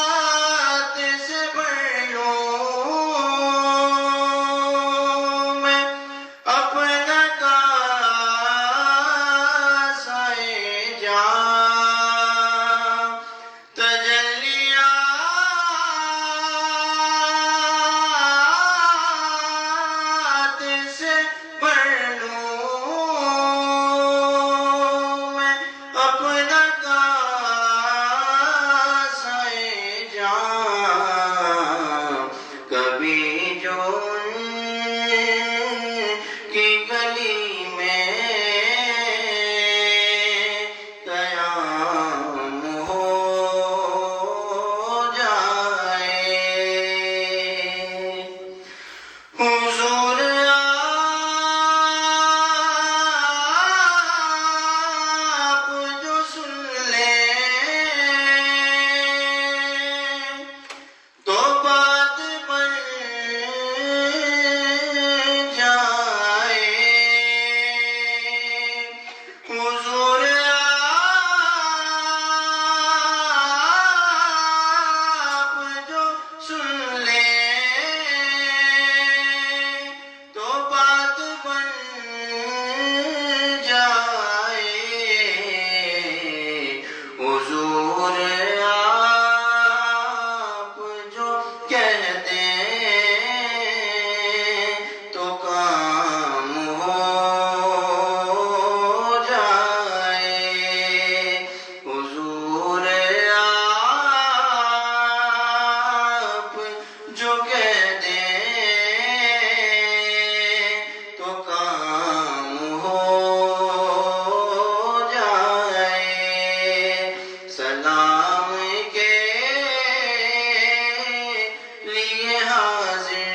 تجلیات سے بھر لوں میں اپنا کاسۂ جاں تجلیات سے بھر لوں میں اپنا کاسۂ جاں کبھی جو ان کی گلی میں قیام ہو جائے حضور آپ جو سن لیں تو بات بن جائے حضور آپ جو سن لیں تو بات بن جائے حضور آپ جو کہہ دیں تو کام ہو جائے حضور آپ جو کہہ دیں تو کام ہو جائے سلام کے لیے حاضر